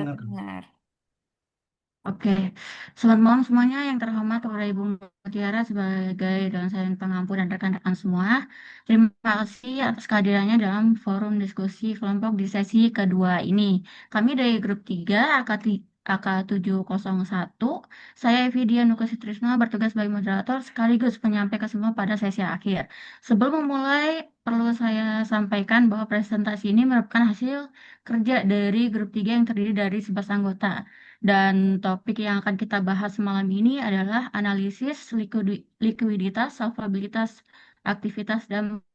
Terdengar. terdengar. Oke, selamat malam semuanya yang terhormat kepada Ibu Mutiara sebagai dosen pengampu dan rekan-rekan semua. Terima kasih atas kehadirannya dalam forum diskusi kelompok di sesi kedua ini. Kami dari grup 3 AK701. Saya Evidia Nukasitrisno bertugas sebagai moderator sekaligus penyampai kesimpulan pada sesi akhir. Sebelum memulai, perlu saya sampaikan bahwa presentasi ini merupakan hasil kerja dari grup 3 yang terdiri dari 11 anggota. Dan topik yang akan kita bahas malam ini adalah analisis likuiditas, solvabilitas, aktivitas, dan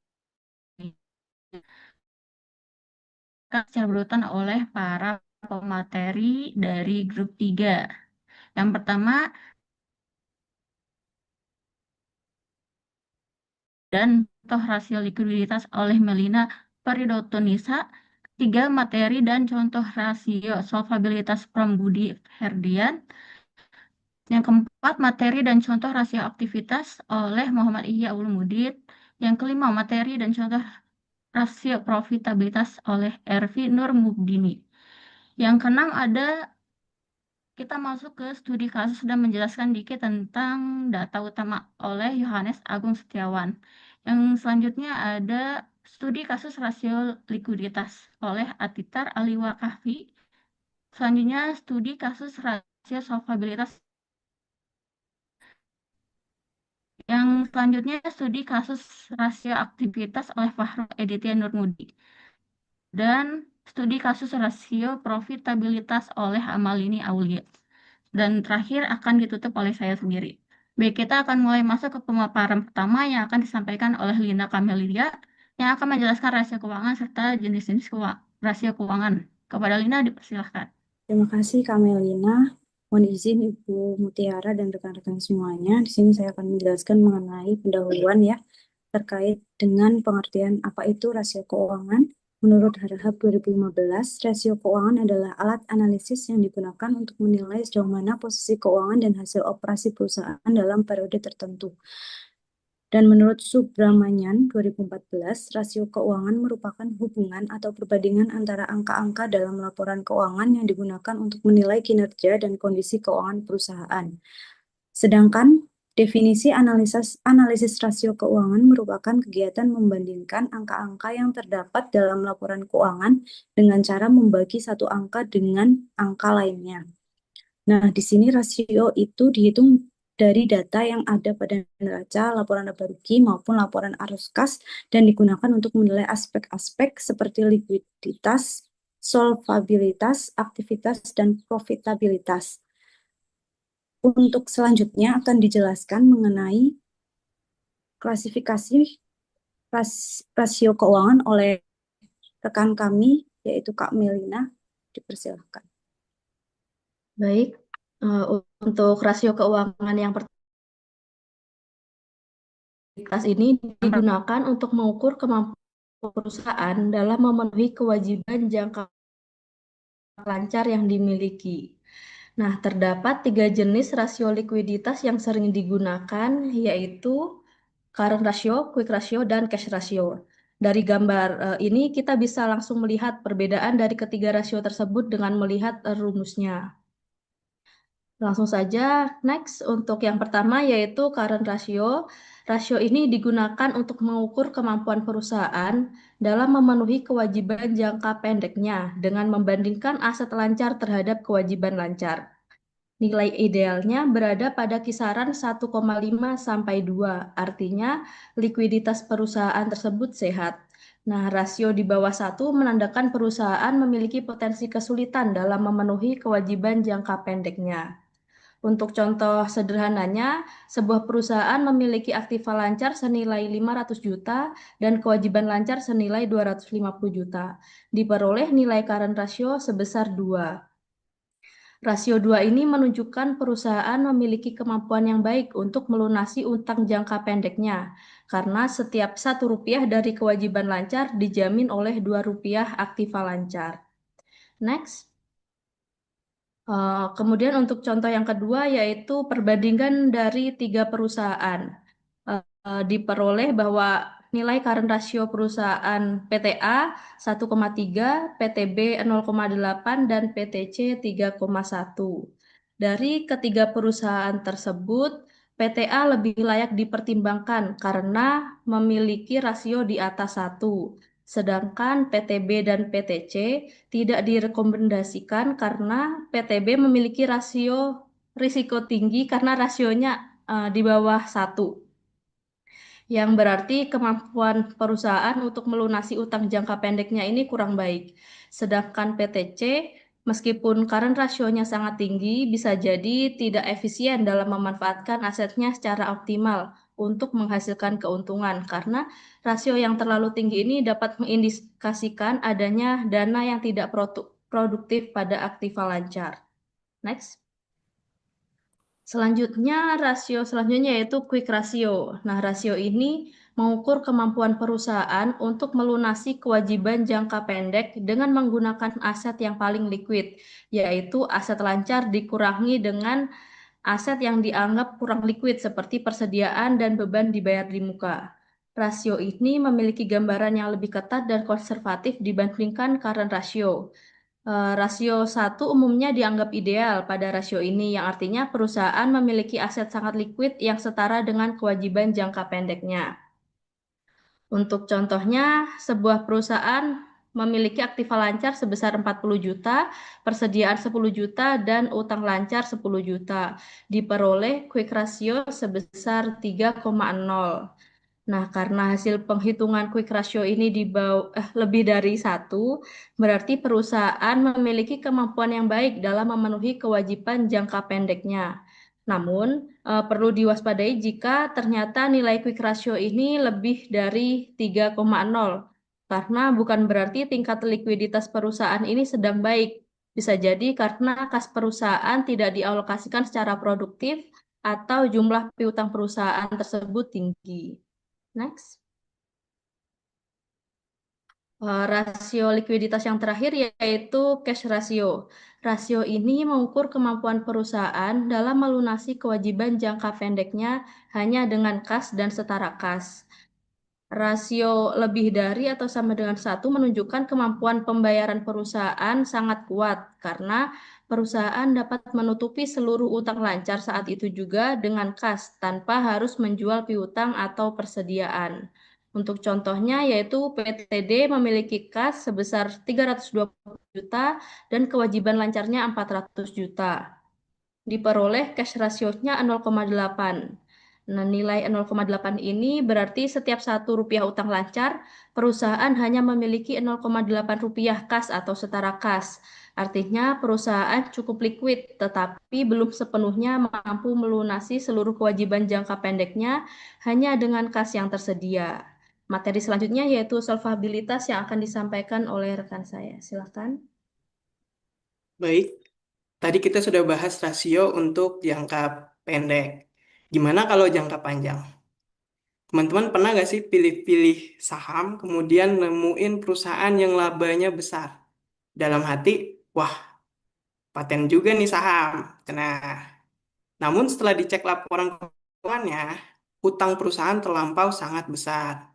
secara berurutan oleh para pemateri dari grup 3. Yang pertama, dan contoh rasio likuiditas oleh Melina Peridotunisa. Tiga, materi dan contoh rasio solvabilitas from Budi Herdian. Yang keempat, materi dan contoh rasio aktivitas oleh Muhammad Ihya Ulumudin. Yang kelima, materi dan contoh rasio profitabilitas oleh Ervi Nur Mubdini. Yang keenam, kita masuk ke studi kasus dan menjelaskan dikit tentang data utama oleh Yohanes Agung Setiawan. Yang selanjutnya ada studi kasus rasio likuiditas oleh Atitar Aliwa Kahfi. Selanjutnya studi kasus rasio solvabilitas. Yang selanjutnya studi kasus rasio aktivitas oleh Fahru Editya Nurmudi. Dan studi kasus rasio profitabilitas oleh Amalini Aulia. Dan terakhir akan ditutup oleh saya sendiri. Baik, kita akan mulai masuk ke pemaparan pertama yang akan disampaikan oleh Lina Kamelia yang akan menjelaskan rasio keuangan serta jenis-jenis rasio keuangan. Kepada Lina dipersilahkan. Terima kasih Kak Melina. Mohon izin Ibu Mutiara dan rekan-rekan semuanya. Di sini saya akan menjelaskan mengenai pendahuluan ya terkait dengan pengertian apa itu rasio keuangan. Menurut Harahap 2015, rasio keuangan adalah alat analisis yang digunakan untuk menilai sejauh mana posisi keuangan dan hasil operasi perusahaan dalam periode tertentu. Dan menurut Subramanian 2014, rasio keuangan merupakan hubungan atau perbandingan antara angka-angka dalam laporan keuangan yang digunakan untuk menilai kinerja dan kondisi keuangan perusahaan. Sedangkan definisi analisis rasio keuangan merupakan kegiatan membandingkan angka-angka yang terdapat dalam laporan keuangan dengan cara membagi satu angka dengan angka lainnya. Nah, di sini rasio itu dihitung dari data yang ada pada neraca, laporan laba rugi maupun laporan arus kas dan digunakan untuk menilai aspek-aspek seperti likuiditas, solvabilitas, aktivitas, dan profitabilitas. Untuk selanjutnya akan dijelaskan mengenai klasifikasi rasio keuangan oleh rekan kami, yaitu Kak Melina. Dipersilahkan. Baik, untuk rasio keuangan yang pertama ini digunakan untuk mengukur kemampuan perusahaan dalam memenuhi kewajiban jangka lancar yang dimiliki. Nah, terdapat 3 jenis rasio likuiditas yang sering digunakan, yaitu current ratio, quick ratio, dan cash ratio. Dari gambar ini kita bisa langsung melihat perbedaan dari ketiga rasio tersebut dengan melihat rumusnya. Langsung saja, next untuk yang pertama yaitu current ratio. Rasio ini digunakan untuk mengukur kemampuan perusahaan dalam memenuhi kewajiban jangka pendeknya dengan membandingkan aset lancar terhadap kewajiban lancar. Nilai idealnya berada pada kisaran 1,5 sampai 2, artinya likuiditas perusahaan tersebut sehat. Nah, rasio di bawah 1 menandakan perusahaan memiliki potensi kesulitan dalam memenuhi kewajiban jangka pendeknya. Untuk contoh sederhananya, sebuah perusahaan memiliki aktiva lancar senilai 500 juta dan kewajiban lancar senilai 250 juta. Diperoleh nilai current ratio sebesar 2. Rasio 2 ini menunjukkan perusahaan memiliki kemampuan yang baik untuk melunasi utang jangka pendeknya, karena setiap Rp1 dari kewajiban lancar dijamin oleh Rp2 aktiva lancar. Next. Kemudian untuk contoh yang kedua yaitu perbandingan dari 3 perusahaan. Diperoleh bahwa nilai current ratio perusahaan PTA 1,3, PTB 0,8, dan PTC 3,1. Dari ketiga perusahaan tersebut, PTA lebih layak dipertimbangkan karena memiliki rasio di atas 1. Sedangkan PTB dan PTC tidak direkomendasikan karena PTB memiliki rasio risiko tinggi karena rasionya di bawah 1, yang berarti kemampuan perusahaan untuk melunasi utang jangka pendeknya ini kurang baik. Sedangkan PTC, meskipun current rasionya sangat tinggi, bisa jadi tidak efisien dalam memanfaatkan asetnya secara optimal untuk menghasilkan keuntungan, karena rasio yang terlalu tinggi ini dapat mengindikasikan adanya dana yang tidak produktif pada aktiva lancar. Next. Selanjutnya, rasio selanjutnya yaitu quick ratio. Nah, rasio ini mengukur kemampuan perusahaan untuk melunasi kewajiban jangka pendek dengan menggunakan aset yang paling liquid, yaitu aset lancar dikurangi dengan aset yang dianggap kurang liquid seperti persediaan dan beban dibayar di muka. Rasio ini memiliki gambaran yang lebih ketat dan konservatif dibandingkan current ratio. Rasio 1 umumnya dianggap ideal pada rasio ini, yang artinya perusahaan memiliki aset sangat liquid yang setara dengan kewajiban jangka pendeknya. Untuk contohnya, sebuah perusahaan memiliki aktiva lancar sebesar 40 juta, persediaan 10 juta, dan utang lancar 10 juta. Diperoleh quick ratio sebesar 3,0. Nah, karena hasil penghitungan quick ratio ini lebih dari 1, berarti perusahaan memiliki kemampuan yang baik dalam memenuhi kewajiban jangka pendeknya. Namun, perlu diwaspadai jika ternyata nilai quick ratio ini lebih dari 3,0, karena bukan berarti tingkat likuiditas perusahaan ini sedang baik. Bisa jadi karena kas perusahaan tidak dialokasikan secara produktif atau jumlah piutang perusahaan tersebut tinggi. Next. Rasio likuiditas yang terakhir yaitu cash ratio. Rasio ini mengukur kemampuan perusahaan dalam melunasi kewajiban jangka pendeknya hanya dengan kas dan setara kas. Rasio lebih dari atau sama dengan 1 menunjukkan kemampuan pembayaran perusahaan sangat kuat karena perusahaan dapat menutupi seluruh utang lancar saat itu juga dengan kas tanpa harus menjual piutang atau persediaan. Untuk contohnya yaitu PTD memiliki kas sebesar 320 juta dan kewajiban lancarnya 400 juta. Diperoleh cash ratio-nya 0,8. Nah, nilai 0,8 ini berarti setiap 1 rupiah utang lancar, perusahaan hanya memiliki 0,8 rupiah kas atau setara kas. Artinya perusahaan cukup liquid, tetapi belum sepenuhnya mampu melunasi seluruh kewajiban jangka pendeknya hanya dengan kas yang tersedia. Materi selanjutnya yaitu solvabilitas yang akan disampaikan oleh rekan saya. Silakan. Baik, tadi kita sudah bahas rasio untuk jangka pendek. Gimana kalau jangka panjang? Teman-teman pernah nggak sih pilih-pilih saham, kemudian nemuin perusahaan yang labanya besar? Dalam hati, wah, paten juga nih saham. Nah, namun setelah dicek laporan keuangannya, utang perusahaan terlampau sangat besar.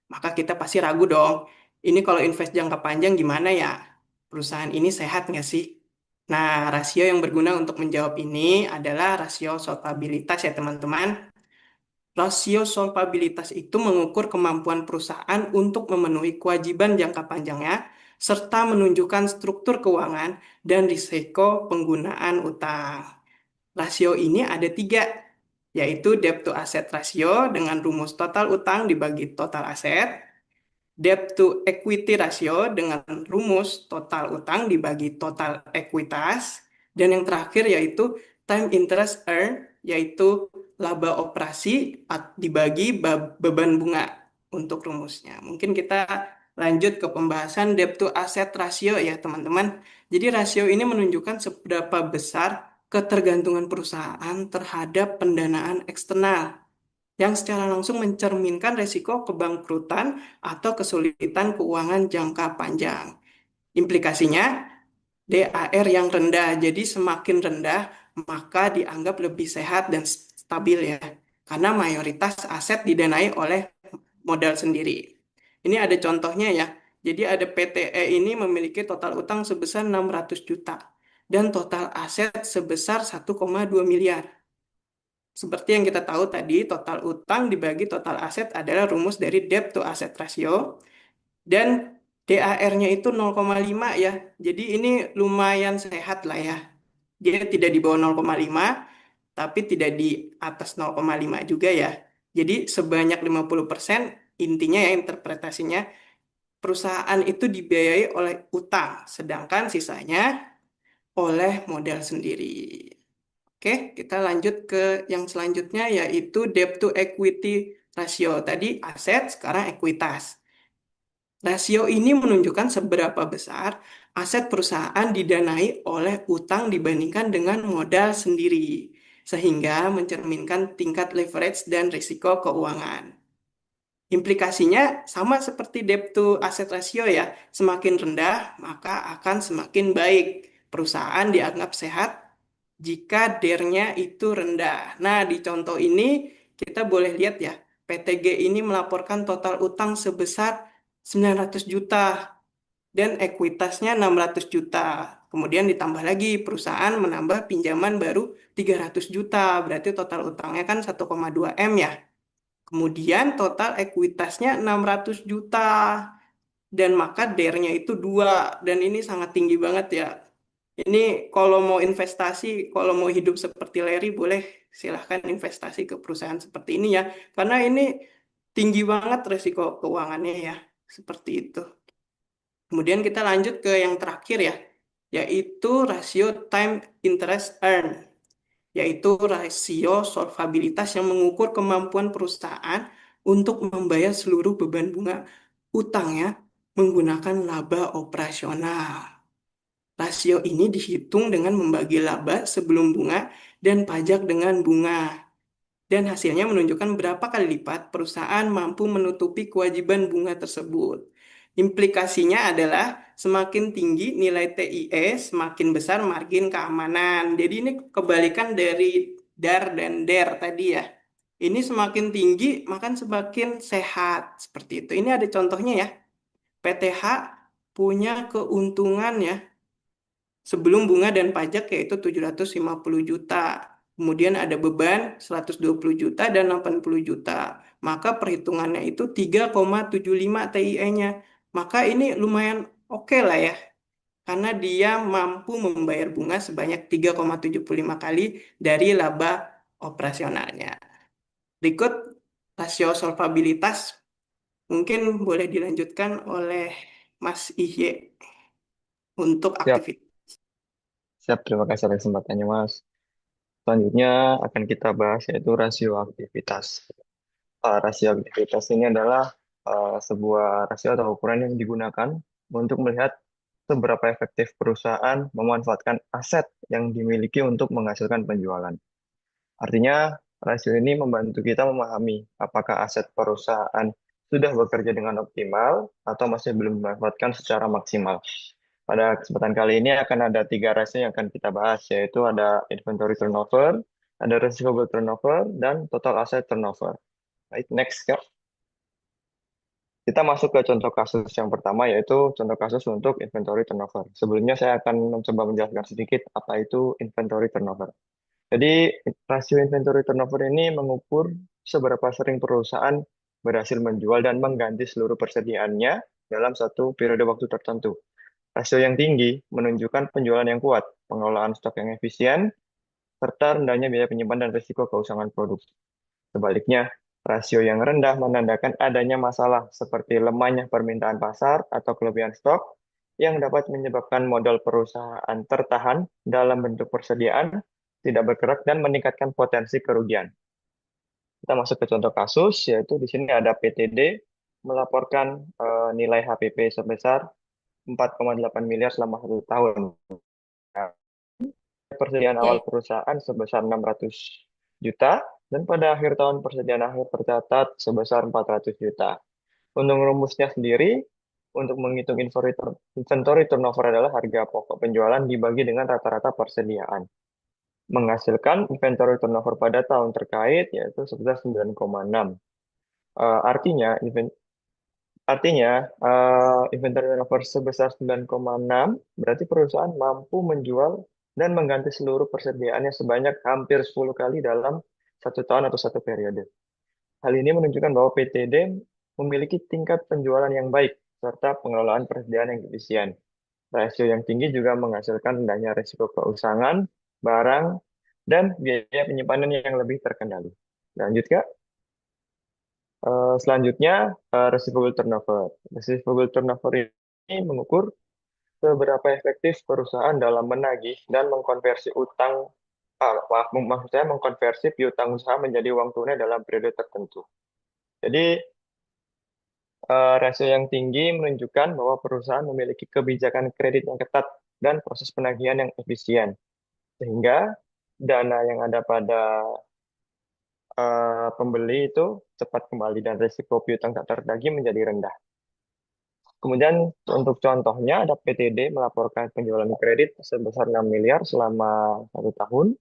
Maka kita pasti ragu dong, ini kalau invest jangka panjang gimana ya? Perusahaan ini sehat nggak sih? Nah, rasio yang berguna untuk menjawab ini adalah rasio solvabilitas ya teman-teman. Rasio solvabilitas itu mengukur kemampuan perusahaan untuk memenuhi kewajiban jangka panjangnya, serta menunjukkan struktur keuangan dan risiko penggunaan utang. Rasio ini ada 3, yaitu debt to asset ratio dengan rumus total utang dibagi total aset, debt to equity ratio dengan rumus total utang dibagi total ekuitas, dan yang terakhir yaitu time interest earned, yaitu laba operasi dibagi beban bunga untuk rumusnya. Mungkin kita lanjut ke pembahasan debt to asset ratio ya teman-teman. Jadi rasio ini menunjukkan seberapa besar ketergantungan perusahaan terhadap pendanaan eksternal yang secara langsung mencerminkan resiko kebangkrutan atau kesulitan keuangan jangka panjang. Implikasinya, DAR yang rendah, jadi semakin rendah maka dianggap lebih sehat dan stabil ya, karena mayoritas aset didanai oleh modal sendiri. Ini ada contohnya ya. Jadi ada PTE ini memiliki total utang sebesar 600 juta dan total aset sebesar 1,2 miliar. Seperti yang kita tahu tadi, total utang dibagi total aset adalah rumus dari debt to asset ratio dan DAR-nya itu 0,5 ya. Jadi ini lumayan sehat lah ya. Dia tidak di bawah 0,5 tapi tidak di atas 0,5 juga ya. Jadi sebanyak 50% intinya ya interpretasinya perusahaan itu dibiayai oleh utang, sedangkan sisanya oleh modal sendiri. Oke, kita lanjut ke yang selanjutnya yaitu debt to equity ratio. Tadi aset, sekarang ekuitas. Rasio ini menunjukkan seberapa besar aset perusahaan didanai oleh utang dibandingkan dengan modal sendiri, sehingga mencerminkan tingkat leverage dan risiko keuangan. Implikasinya sama seperti debt to asset ratio ya, semakin rendah maka akan semakin baik. Perusahaan dianggap sehat jika DER-nya itu rendah. Nah, di contoh ini kita boleh lihat ya, PTG ini melaporkan total utang sebesar 900 juta dan ekuitasnya 600 juta. Kemudian ditambah lagi perusahaan menambah pinjaman baru 300 juta, berarti total utangnya kan 1,2 M ya. Kemudian total ekuitasnya 600 juta dan maka DER-nya itu 2 dan ini sangat tinggi banget ya. Ini kalau mau investasi, kalau mau hidup seperti Larry boleh silahkan investasi ke perusahaan seperti ini ya. Karena ini tinggi banget resiko keuangannya ya. Seperti itu. Kemudian kita lanjut ke yang terakhir ya, yaitu rasio time interest earn, yaitu rasio solvabilitas yang mengukur kemampuan perusahaan untuk membayar seluruh beban bunga utangnya menggunakan laba operasional. Rasio ini dihitung dengan membagi laba sebelum bunga dan pajak dengan bunga. Dan hasilnya menunjukkan berapa kali lipat perusahaan mampu menutupi kewajiban bunga tersebut. Implikasinya adalah semakin tinggi nilai TIE, semakin besar margin keamanan. Jadi ini kebalikan dari DAR dan DER tadi ya. Ini semakin tinggi, maka semakin sehat. Seperti itu. Ini ada contohnya ya. PTH punya keuntungan ya sebelum bunga dan pajak yaitu 750 juta. Kemudian ada beban 120 juta dan 80 juta. Maka perhitungannya itu 3,75 TIE-nya. Maka ini lumayan oke lah ya. Karena dia mampu membayar bunga sebanyak 3,75 kali dari laba operasionalnya. Berikut rasio solvabilitas mungkin boleh dilanjutkan oleh Mas Ihye untuk Siap, aktivitas. siap. Terima kasih atas kesempatannya, Mas. Selanjutnya akan kita bahas yaitu rasio aktivitas. Rasio aktivitas ini adalah sebuah rasio atau ukuran yang digunakan untuk melihat seberapa efektif perusahaan memanfaatkan aset yang dimiliki untuk menghasilkan penjualan. Artinya, rasio ini membantu kita memahami apakah aset perusahaan sudah bekerja dengan optimal atau masih belum dimanfaatkan secara maksimal. Pada kesempatan kali ini akan ada 3 rasio yang akan kita bahas, yaitu ada inventory turnover, ada receivable turnover, dan total asset turnover. Baik, next, Kak. Kita masuk ke contoh kasus yang pertama, yaitu contoh kasus untuk inventory turnover. Sebelumnya saya akan mencoba menjelaskan sedikit apa itu inventory turnover. Jadi, rasio inventory turnover ini mengukur seberapa sering perusahaan berhasil menjual dan mengganti seluruh persediaannya dalam satu periode waktu tertentu. Rasio yang tinggi menunjukkan penjualan yang kuat, pengelolaan stok yang efisien, serta rendahnya biaya penyimpan dan risiko keusangan produk. Sebaliknya, rasio yang rendah menandakan adanya masalah seperti lemahnya permintaan pasar atau kelebihan stok yang dapat menyebabkan modal perusahaan tertahan dalam bentuk persediaan, tidak bergerak, dan meningkatkan potensi kerugian. Kita masuk ke contoh kasus, yaitu di sini ada PTD melaporkan nilai HPP sebesar 4,8 miliar selama 1 tahun. Persediaan awal Oke. perusahaan sebesar 600 juta, dan pada akhir tahun persediaan akhir tercatat sebesar 400 juta. Untuk rumusnya sendiri, untuk menghitung inventory turnover adalah harga pokok penjualan dibagi dengan rata-rata persediaan. Menghasilkan inventory turnover pada tahun terkait, yaitu sebesar 9,6. Artinya, inventory turnover sebesar 9,6 berarti perusahaan mampu menjual dan mengganti seluruh persediaannya sebanyak hampir 10 kali dalam 1 tahun atau 1 periode. Hal ini menunjukkan bahwa PTD memiliki tingkat penjualan yang baik serta pengelolaan persediaan yang efisien. Rasio yang tinggi juga menghasilkan rendahnya risiko keusangan, barang, dan biaya penyimpanan yang lebih terkendali. Lanjut, Kak. Selanjutnya, receivable turnover. Receivable turnover ini mengukur seberapa efektif perusahaan dalam menagih dan mengkonversi maksud saya mengkonversi piutang usaha menjadi uang tunai dalam periode tertentu. Jadi, rasio yang tinggi menunjukkan bahwa perusahaan memiliki kebijakan kredit yang ketat dan proses penagihan yang efisien, sehingga dana yang ada pada pembeli itu cepat kembali dan risiko piutang tak tertagih menjadi rendah. Kemudian untuk contohnya ada PTD melaporkan penjualan kredit sebesar 6 miliar selama 1 tahun.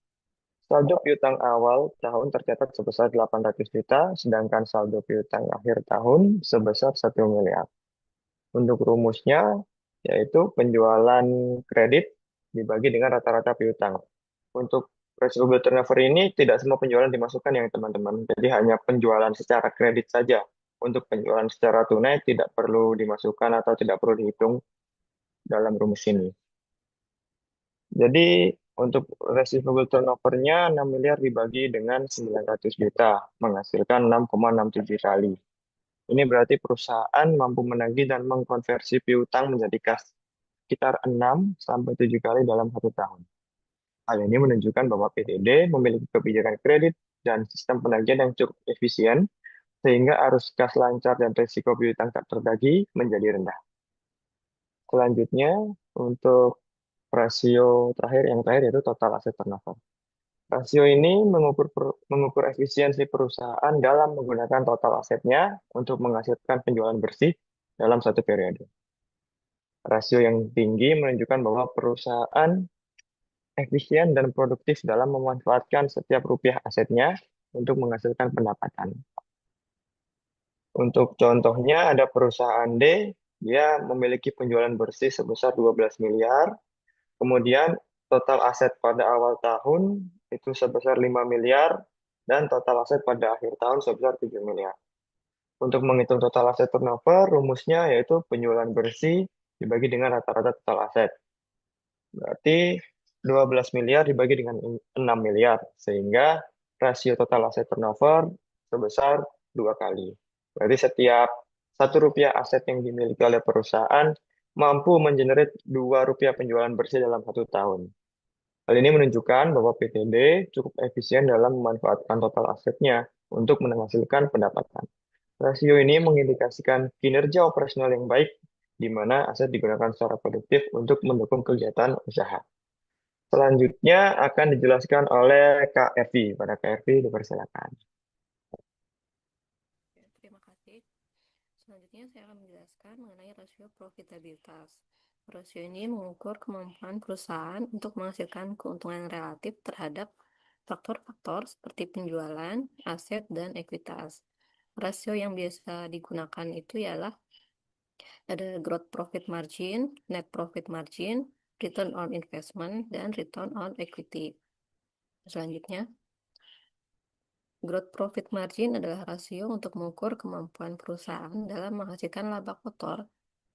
Saldo piutang awal tahun tercatat sebesar 800 juta, sedangkan saldo piutang akhir tahun sebesar 1 miliar. Untuk rumusnya, yaitu penjualan kredit dibagi dengan rata-rata piutang. Untuk receivable turnover ini tidak semua penjualan dimasukkan yang teman-teman. Jadi hanya penjualan secara kredit saja. Untuk penjualan secara tunai tidak perlu dimasukkan atau tidak perlu dihitung dalam rumus ini. Jadi untuk receivable turnover-nya 6 miliar dibagi dengan 900 juta, menghasilkan 6,67 kali. Ini berarti perusahaan mampu menagih dan mengkonversi piutang menjadi kas sekitar 6 sampai 7 kali dalam 1 tahun. Hal ini menunjukkan bahwa PTD memiliki kebijakan kredit dan sistem penagihan yang cukup efisien, sehingga arus kas lancar dan risiko piutang tak tertagih menjadi rendah. Selanjutnya, untuk rasio yang terakhir yaitu total aset turnover. Rasio ini mengukur efisiensi perusahaan dalam menggunakan total asetnya untuk menghasilkan penjualan bersih dalam 1 periode. Rasio yang tinggi menunjukkan bahwa perusahaan efisien dan produktif dalam memanfaatkan setiap rupiah asetnya untuk menghasilkan pendapatan. Untuk contohnya ada perusahaan D, dia memiliki penjualan bersih sebesar 12 miliar, kemudian total aset pada awal tahun itu sebesar 5 miliar, dan total aset pada akhir tahun sebesar 7 miliar. Untuk menghitung total aset turnover, rumusnya yaitu penjualan bersih dibagi dengan rata-rata total aset. Berarti 12 miliar dibagi dengan 6 miliar, sehingga rasio total aset turnover sebesar 2 kali. Berarti setiap 1 rupiah aset yang dimiliki oleh perusahaan mampu mengenerate 2 rupiah penjualan bersih dalam 1 tahun. Hal ini menunjukkan bahwa PTD cukup efisien dalam memanfaatkan total asetnya untuk menghasilkan pendapatan. Rasio ini mengindikasikan kinerja operasional yang baik, di mana aset digunakan secara produktif untuk mendukung kegiatan usaha. Selanjutnya akan dijelaskan oleh Kak Evi. Pada Kak Evi, dipersilakan. Terima kasih. Selanjutnya saya akan menjelaskan mengenai rasio profitabilitas. Rasio ini mengukur kemampuan perusahaan untuk menghasilkan keuntungan relatif terhadap faktor-faktor seperti penjualan, aset, dan ekuitas. Rasio yang biasa digunakan itu ialah ada gross profit margin, net profit margin, return on investment, dan return on equity. Selanjutnya, gross profit margin adalah rasio untuk mengukur kemampuan perusahaan dalam menghasilkan laba kotor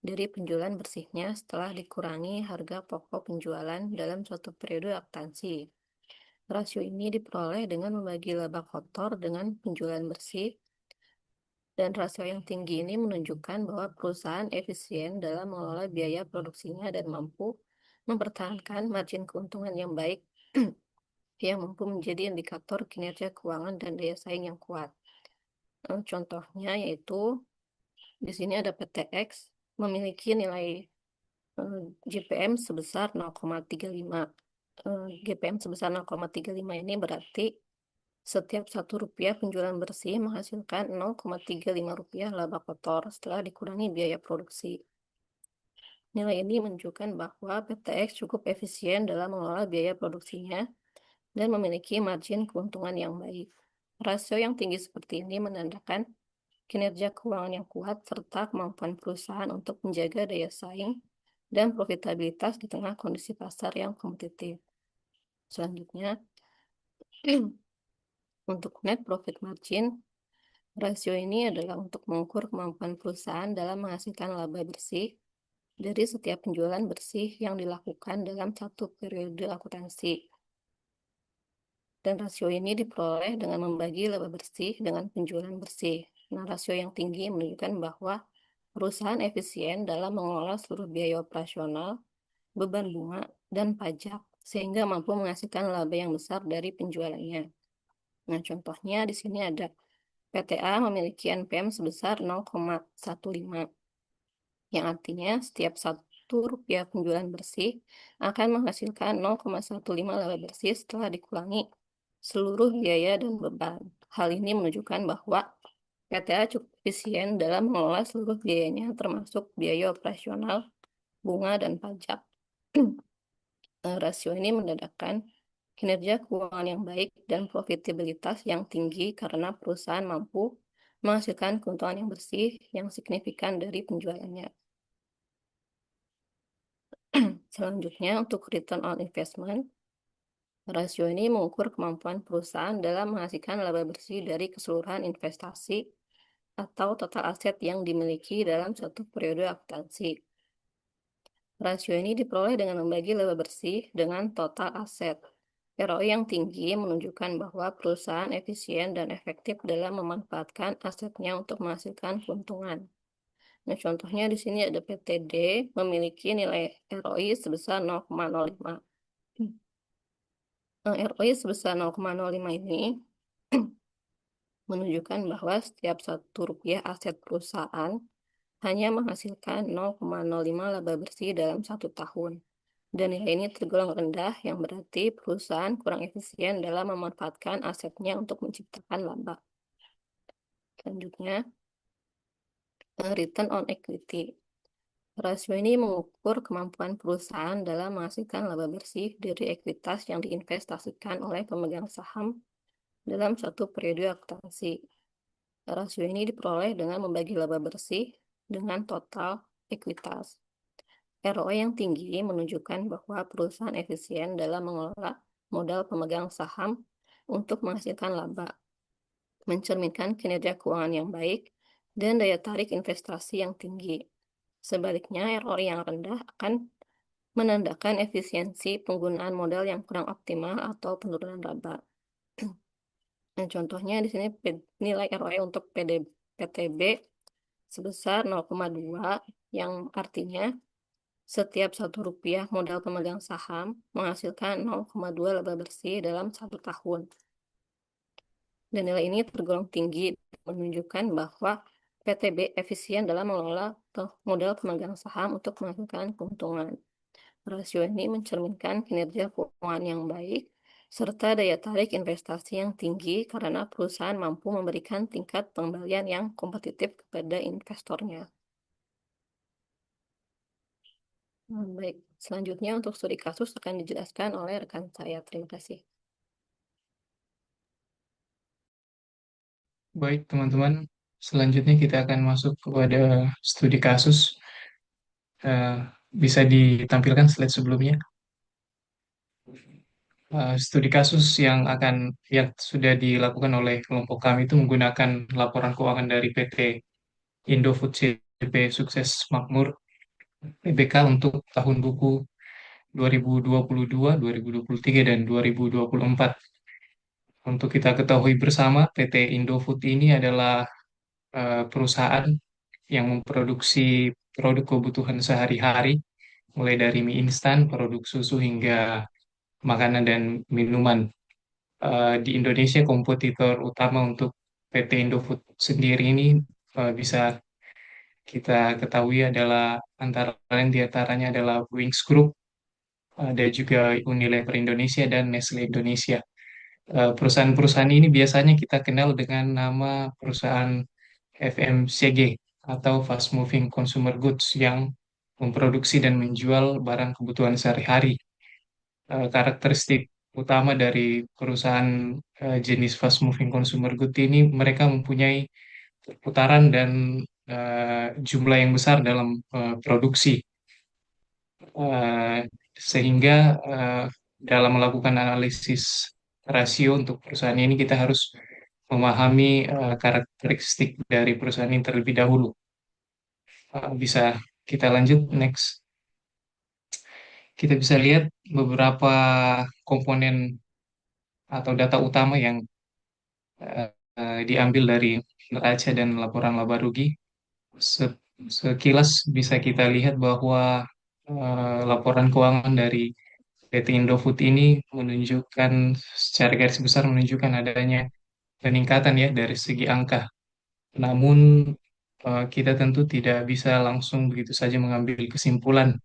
dari penjualan bersihnya setelah dikurangi harga pokok penjualan dalam suatu periode akuntansi. Rasio ini diperoleh dengan membagi laba kotor dengan penjualan bersih, dan rasio yang tinggi ini menunjukkan bahwa perusahaan efisien dalam mengelola biaya produksinya dan mampu mempertahankan margin keuntungan yang baik yang mampu menjadi indikator kinerja keuangan dan daya saing yang kuat. Contohnya yaitu di sini ada PTX memiliki nilai GPM sebesar 0,35. GPM sebesar 0,35 ini berarti setiap 1 rupiah penjualan bersih menghasilkan 0,35 rupiah laba kotor setelah dikurangi biaya produksi. Nilai ini menunjukkan bahwa PTX cukup efisien dalam mengelola biaya produksinya dan memiliki margin keuntungan yang baik. Rasio yang tinggi seperti ini menandakan kinerja keuangan yang kuat, serta kemampuan perusahaan untuk menjaga daya saing dan profitabilitas di tengah kondisi pasar yang kompetitif. Selanjutnya, untuk net profit margin, rasio ini adalah untuk mengukur kemampuan perusahaan dalam menghasilkan laba bersih dari setiap penjualan bersih yang dilakukan dalam satu periode akuntansi. Dan rasio ini diperoleh dengan membagi laba bersih dengan penjualan bersih. Nah, rasio yang tinggi menunjukkan bahwa perusahaan efisien dalam mengelola seluruh biaya operasional, beban bunga, dan pajak, sehingga mampu menghasilkan laba yang besar dari penjualannya. Nah, contohnya di sini ada PTA memiliki NPM sebesar 0,15, yang artinya setiap Rp1 penjualan bersih akan menghasilkan 0,15 laba bersih setelah dikurangi seluruh biaya dan beban. Hal ini menunjukkan bahwa PTA cukup efisien dalam mengelola seluruh biayanya, termasuk biaya operasional, bunga, dan pajak. Rasio ini menandakan kinerja keuangan yang baik dan profitabilitas yang tinggi karena perusahaan mampu menghasilkan keuntungan yang bersih yang signifikan dari penjualannya. Selanjutnya, untuk return on investment, rasio ini mengukur kemampuan perusahaan dalam menghasilkan laba bersih dari keseluruhan investasi atau total aset yang dimiliki dalam suatu periode akuntansi. Rasio ini diperoleh dengan membagi laba bersih dengan total aset. ROI yang tinggi menunjukkan bahwa perusahaan efisien dan efektif dalam memanfaatkan asetnya untuk menghasilkan keuntungan. Nah, contohnya di sini ada PTD memiliki nilai ROI sebesar 0,05. ROI sebesar 0,05 ini menunjukkan bahwa setiap Rp1 aset perusahaan hanya menghasilkan 0,05 laba bersih dalam 1 tahun. Dan nilai ini tergolong rendah, yang berarti perusahaan kurang efisien dalam memanfaatkan asetnya untuk menciptakan laba. Selanjutnya, return on equity. Rasio ini mengukur kemampuan perusahaan dalam menghasilkan laba bersih dari ekuitas yang diinvestasikan oleh pemegang saham dalam suatu periode akuntansi. Rasio ini diperoleh dengan membagi laba bersih dengan total ekuitas. ROI yang tinggi menunjukkan bahwa perusahaan efisien dalam mengelola modal pemegang saham untuk menghasilkan laba, mencerminkan kinerja keuangan yang baik, dan daya tarik investasi yang tinggi. Sebaliknya, ROI yang rendah akan menandakan efisiensi penggunaan modal yang kurang optimal atau penurunan laba. Nah, contohnya di sini nilai ROI untuk PTB sebesar 0,2, yang artinya setiap Rp1 modal pemegang saham menghasilkan 0,2 laba bersih dalam 1 tahun. Dan nilai ini tergolong tinggi, menunjukkan bahwa PTB efisien dalam mengelola modal pemegang saham untuk menghasilkan keuntungan. Rasio ini mencerminkan kinerja keuangan yang baik, serta daya tarik investasi yang tinggi karena perusahaan mampu memberikan tingkat pengembalian yang kompetitif kepada investornya. Baik, selanjutnya untuk studi kasus akan dijelaskan oleh rekan saya. Terima kasih. Baik, teman-teman. Selanjutnya kita akan masuk kepada studi kasus. Bisa ditampilkan slide sebelumnya. Studi kasus yang sudah dilakukan oleh kelompok kami itu menggunakan laporan keuangan dari PT Indofood CP Sukses Makmur PBK untuk tahun buku 2022, 2023, dan 2024. Untuk kita ketahui bersama, PT Indofood ini adalah perusahaan yang memproduksi produk kebutuhan sehari-hari, mulai dari mie instan, produk susu, hingga makanan dan minuman. Di Indonesia, kompetitor utama untuk PT Indofood sendiri ini bisa kita ketahui adalah antara lain diantaranya adalah Wings Group, ada juga Unilever Indonesia dan Nestle Indonesia. Perusahaan-perusahaan ini biasanya kita kenal dengan nama perusahaan FMCG atau Fast Moving Consumer Goods yang memproduksi dan menjual barang kebutuhan sehari-hari. Karakteristik utama dari perusahaan jenis Fast Moving Consumer Goods ini, mereka mempunyai perputaran dan jumlah yang besar dalam produksi. Eh, Sehingga eh, dalam melakukan analisis rasio untuk perusahaan ini kita harus memahami karakteristik dari perusahaan ini terlebih dahulu. Bisa kita lanjut next. Kita bisa lihat beberapa komponen atau data utama yang diambil dari neraca dan laporan laba rugi. Se- Sekilas bisa kita lihat bahwa laporan keuangan dari PT Indofood ini menunjukkan secara garis besar menunjukkan adanya peningkatan ya dari segi angka. Namun kita tentu tidak bisa langsung begitu saja mengambil kesimpulan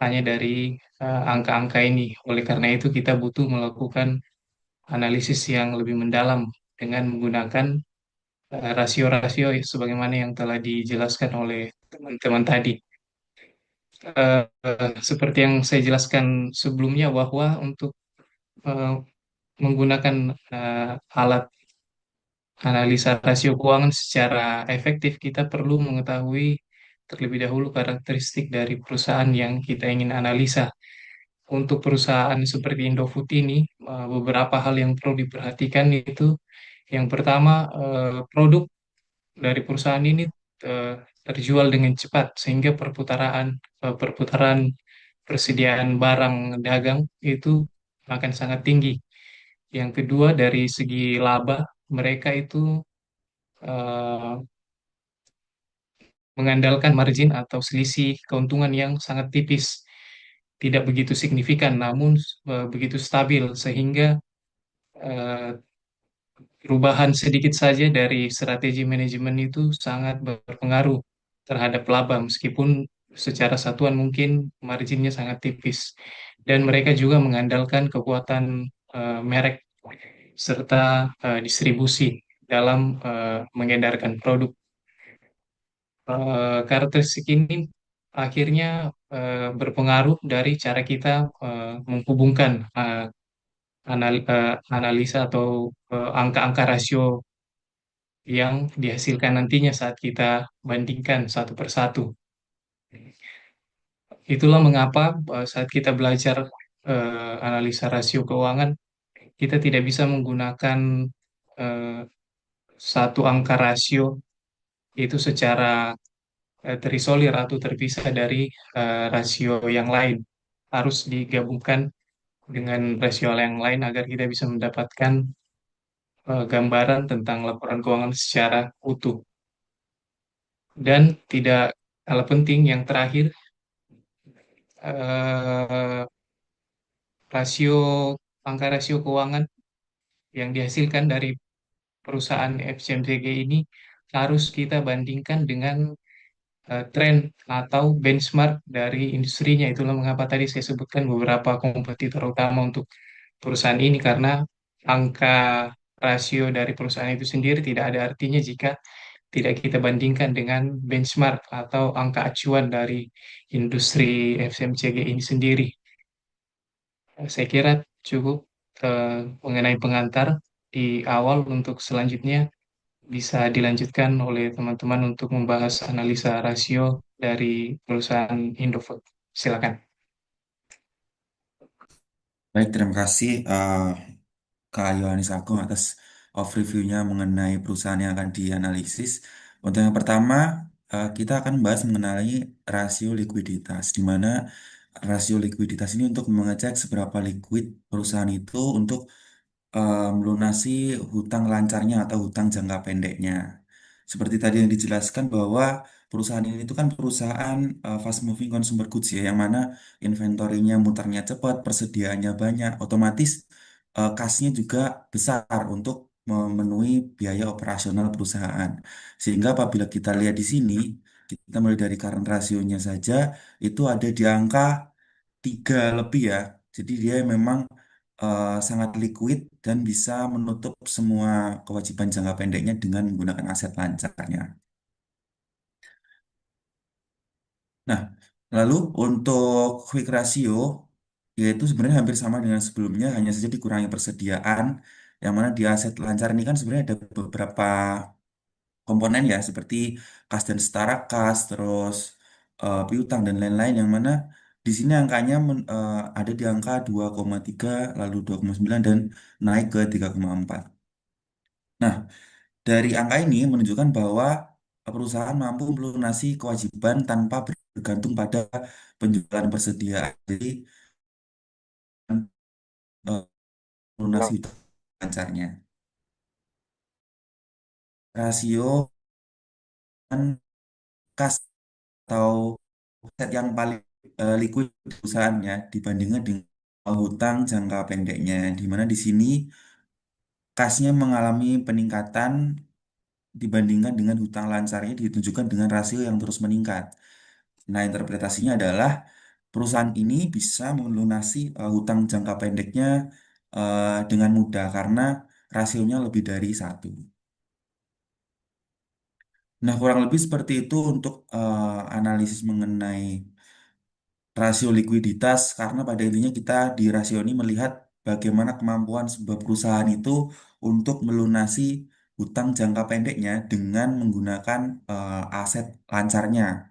hanya dari angka-angka ini. Oleh karena itu kita butuh melakukan analisis yang lebih mendalam dengan menggunakan rasio-rasio sebagaimana yang telah dijelaskan oleh teman-teman tadi. Seperti yang saya jelaskan sebelumnya bahwa untuk eh, menggunakan alat analisa rasio keuangan secara efektif, kita perlu mengetahui terlebih dahulu karakteristik dari perusahaan yang kita ingin analisa. Untuk perusahaan seperti Indofood ini, beberapa hal yang perlu diperhatikan itu yang pertama, produk dari perusahaan ini eh, terjual dengan cepat sehingga perputaran persediaan barang dagang itu akan sangat tinggi. Yang kedua dari segi laba mereka itu eh, mengandalkan margin atau selisih keuntungan yang sangat tipis, tidak begitu signifikan namun begitu stabil sehingga eh, perubahan sedikit saja dari strategi manajemen itu sangat berpengaruh terhadap laba meskipun secara satuan mungkin marginnya sangat tipis. Dan mereka juga mengandalkan kekuatan merek serta distribusi dalam mengedarkan produk. Karakteristik ini akhirnya berpengaruh dari cara kita menghubungkan analisa atau angka-angka rasio yang dihasilkan nantinya saat kita bandingkan satu persatu. Itulah mengapa saat kita belajar analisa rasio keuangan, kita tidak bisa menggunakan eh, satu angka rasio itu secara terisolir atau terpisah dari rasio yang lain. Harus digabungkan dengan rasio yang lain agar kita bisa mendapatkan gambaran tentang laporan keuangan secara utuh. Dan tidak kalah penting yang terakhir, eh, rasio angka rasio keuangan yang dihasilkan dari perusahaan FCMCG ini harus kita bandingkan dengan tren atau benchmark dari industrinya. Itulah mengapa tadi saya sebutkan beberapa kompetitor utama untuk perusahaan ini karena angka rasio dari perusahaan itu sendiri tidak ada artinya jika tidak kita bandingkan dengan benchmark atau angka acuan dari industri FMCG ini sendiri. Saya kira cukup mengenai pengantar di awal. Untuk selanjutnya bisa dilanjutkan oleh teman-teman untuk membahas analisa rasio dari perusahaan Indofood. Silakan. Baik, terima kasih Kak Yohanes Agung atas overview-nya mengenai perusahaan yang akan dianalisis. Untuk yang pertama, kita akan membahas mengenai rasio likuiditas, di mana rasio likuiditas ini untuk mengecek seberapa liquid perusahaan itu untuk melunasi hutang lancarnya atau hutang jangka pendeknya. Seperti tadi yang dijelaskan bahwa perusahaan ini itu kan perusahaan fast moving consumer goods ya, yang mana inventorinya muternya cepat, persediaannya banyak, otomatis kasnya juga besar untuk memenuhi biaya operasional perusahaan. Sehingga apabila kita lihat di sini, kita mulai dari current rasionya saja itu ada di angka 3 lebih ya. Jadi dia memang sangat liquid dan bisa menutup semua kewajiban jangka pendeknya dengan menggunakan aset lancarnya. Nah, lalu untuk quick ratio, yaitu sebenarnya hampir sama dengan sebelumnya, hanya saja dikurangi persediaan, yang mana di aset lancar ini kan sebenarnya ada beberapa komponen ya seperti kas dan setara kas, terus piutang dan lain-lain yang mana di sini angkanya ada di angka 2,3 lalu 2,9 dan naik ke 3,4. Nah, dari angka ini menunjukkan bahwa perusahaan mampu melunasi kewajiban tanpa bergantung pada penjualan persediaan. Jadi, melunasi Nah, utang lancarnya. Rasio kan kas atau aset yang paling liquid di perusahaannya dibandingkan dengan hutang jangka pendeknya, di mana di sini kasnya mengalami peningkatan dibandingkan dengan hutang lancarnya ditunjukkan dengan rasio yang terus meningkat. Nah, interpretasinya adalah perusahaan ini bisa melunasi hutang jangka pendeknya dengan mudah karena rasionya lebih dari satu. Nah, kurang lebih seperti itu untuk analisis mengenai rasio likuiditas karena pada intinya kita di rasio ini melihat bagaimana kemampuan sebuah perusahaan itu untuk melunasi hutang jangka pendeknya dengan menggunakan aset lancarnya.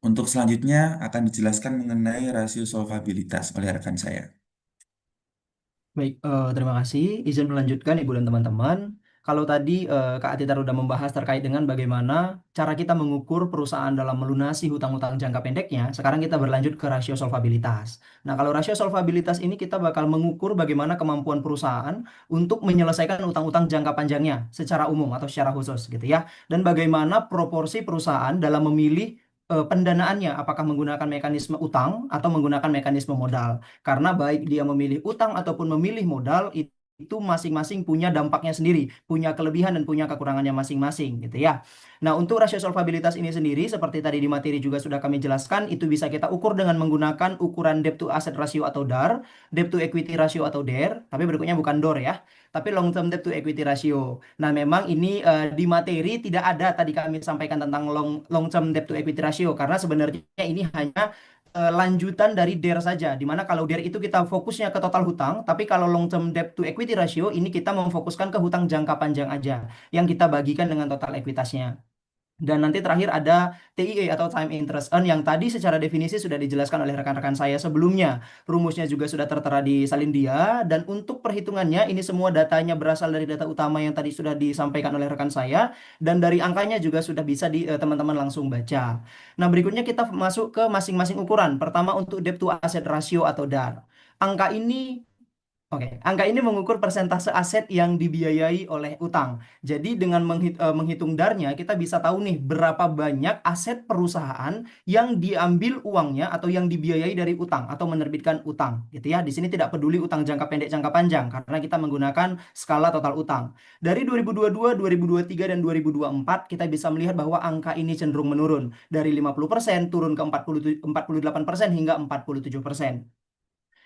Untuk selanjutnya akan dijelaskan mengenai rasio solvabilitas oleh rekan saya. Baik, terima kasih. Izin melanjutkan Ibu dan teman-teman. Kalau tadi Kak Atitar sudah membahas terkait dengan bagaimana cara kita mengukur perusahaan dalam melunasi hutang-hutang jangka pendeknya, sekarang kita berlanjut ke rasio solvabilitas. Nah, kalau rasio solvabilitas ini kita bakal mengukur bagaimana kemampuan perusahaan untuk menyelesaikan utang-utang jangka panjangnya secara umum atau secara khusus gitu ya. Dan bagaimana proporsi perusahaan dalam memilih pendanaannya, apakah menggunakan mekanisme utang atau menggunakan mekanisme modal. Karena baik dia memilih utang ataupun memilih modal itu masing-masing punya dampaknya sendiri, punya kelebihan dan punya kekurangannya masing-masing gitu ya. Nah, untuk rasio solvabilitas ini sendiri seperti tadi di materi juga sudah kami jelaskan, itu bisa kita ukur dengan menggunakan ukuran debt to asset ratio atau DAR, debt to equity ratio atau DER, tapi berikutnya bukan DOR ya, tapi long term debt to equity ratio. Nah, memang ini di materi tidak ada tadi kami sampaikan tentang long term debt to equity ratio karena sebenarnya ini hanya lanjutan dari DER saja, di mana kalau DER itu kita fokusnya ke total hutang, tapi kalau long term debt to equity ratio ini kita memfokuskan ke hutang jangka panjang aja, yang kita bagikan dengan total ekuitasnya. Dan nanti terakhir ada TIE atau time interest earn yang tadi secara definisi sudah dijelaskan oleh rekan-rekan saya sebelumnya. Rumusnya juga sudah tertera di salin dia dan untuk perhitungannya ini semua datanya berasal dari data utama yang tadi sudah disampaikan oleh rekan saya dan dari angkanya juga sudah bisa di teman-teman langsung baca. Nah, berikutnya kita masuk ke masing-masing ukuran. Pertama untuk debt to asset ratio atau DAR. Angka ini Oke, angka ini mengukur persentase aset yang dibiayai oleh utang. Jadi dengan menghitung darnya, kita bisa tahu nih berapa banyak aset perusahaan yang diambil uangnya atau yang dibiayai dari utang atau menerbitkan utang, gitu ya. Di sini tidak peduli utang jangka pendek, jangka panjang, karena kita menggunakan skala total utang. Dari 2022, 2023, dan 2024, kita bisa melihat bahwa angka ini cenderung menurun. Dari 50% turun ke 48% hingga 47%.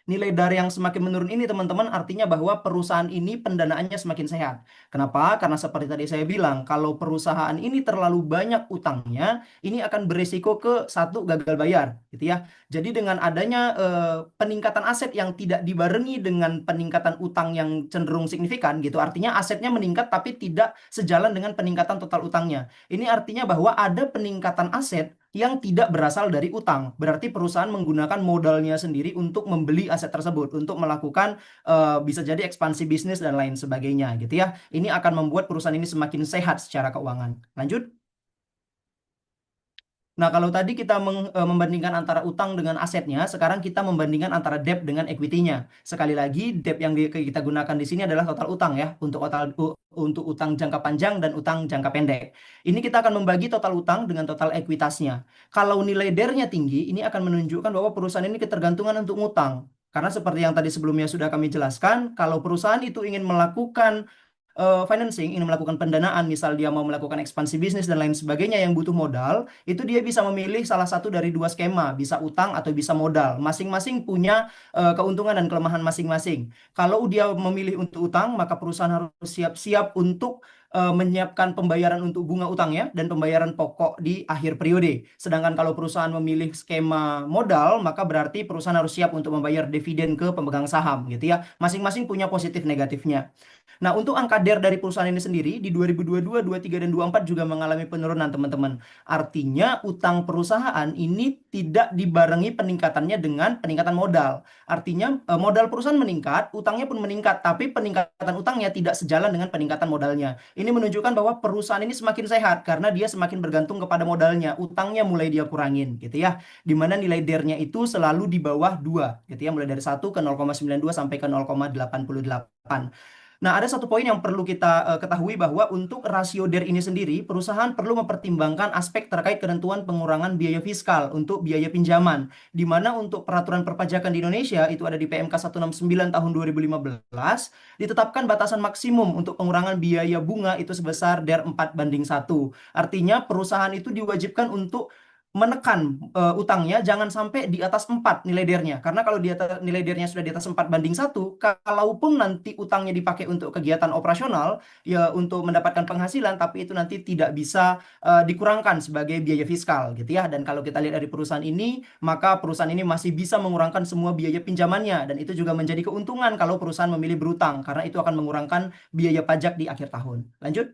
Nilai DAR yang semakin menurun ini teman-teman artinya bahwa perusahaan ini pendanaannya semakin sehat. Kenapa? Karena seperti tadi saya bilang, kalau perusahaan ini terlalu banyak utangnya, ini akan beresiko ke satu gagal bayar, gitu ya. Jadi dengan adanya peningkatan aset yang tidak dibarengi dengan peningkatan utang yang cenderung signifikan, gitu, artinya asetnya meningkat tapi tidak sejalan dengan peningkatan total utangnya. Ini artinya bahwa ada peningkatan aset yang tidak berasal dari utang. Berarti perusahaan menggunakan modalnya sendiri untuk membeli aset tersebut, untuk melakukan bisa jadi ekspansi bisnis dan lain sebagainya gitu ya. Ini akan membuat perusahaan ini semakin sehat secara keuangan. Lanjut. Nah, kalau tadi kita membandingkan antara utang dengan asetnya, sekarang kita membandingkan antara debt dengan equity-nya. Sekali lagi, debt yang kita gunakan di sini adalah total utang ya, untuk utang jangka panjang dan utang jangka pendek. Ini kita akan membagi total utang dengan total ekuitasnya. Kalau nilai DER-nya tinggi, ini akan menunjukkan bahwa perusahaan ini ketergantungan untuk ngutang. Karena seperti yang tadi sebelumnya sudah kami jelaskan, kalau perusahaan itu ingin melakukan financing, ingin melakukan pendanaan, misal dia mau melakukan ekspansi bisnis dan lain sebagainya yang butuh modal, itu dia bisa memilih salah satu dari dua skema, bisa utang atau bisa modal. Masing-masing punya keuntungan dan kelemahan masing-masing. Kalau dia memilih untuk utang, maka perusahaan harus siap-siap untuk menyiapkan pembayaran untuk bunga utangnya dan pembayaran pokok di akhir periode. Sedangkan kalau perusahaan memilih skema modal, maka berarti perusahaan harus siap untuk membayar dividen ke pemegang saham gitu ya. Masing-masing punya positif negatifnya. Nah, untuk angka DER dari perusahaan ini sendiri di 2022, 23, dan 24 juga mengalami penurunan, teman-teman. Artinya utang perusahaan ini tidak dibarengi peningkatannya dengan peningkatan modal. Artinya modal perusahaan meningkat, utangnya pun meningkat, tapi peningkatan utangnya tidak sejalan dengan peningkatan modalnya. Ini menunjukkan bahwa perusahaan ini semakin sehat karena dia semakin bergantung kepada modalnya. Utangnya mulai dia kurangin gitu ya. Di mana nilai DER-nya itu selalu di bawah 2 gitu ya, mulai dari 1 ke 0,92 sampai ke 0,88. Nah, ada satu poin yang perlu kita ketahui bahwa untuk rasio DER ini sendiri, perusahaan perlu mempertimbangkan aspek terkait ketentuan pengurangan biaya fiskal untuk biaya pinjaman, di mana untuk peraturan perpajakan di Indonesia itu ada di PMK 169 tahun 2015, ditetapkan batasan maksimum untuk pengurangan biaya bunga itu sebesar DER 4:1. Artinya perusahaan itu diwajibkan untuk menekan utangnya jangan sampai di atas 4 nilai DER-nya. Karena kalau nilai DER-nya sudah di atas 4:1, kalaupun nanti utangnya dipakai untuk kegiatan operasional, ya untuk mendapatkan penghasilan, tapi itu nanti tidak bisa dikurangkan sebagai biaya fiskal gitu ya. Dan kalau kita lihat dari perusahaan ini, maka perusahaan ini masih bisa mengurangkan semua biaya pinjamannya. Dan itu juga menjadi keuntungan kalau perusahaan memilih berutang, karena itu akan mengurangkan biaya pajak di akhir tahun. Lanjut.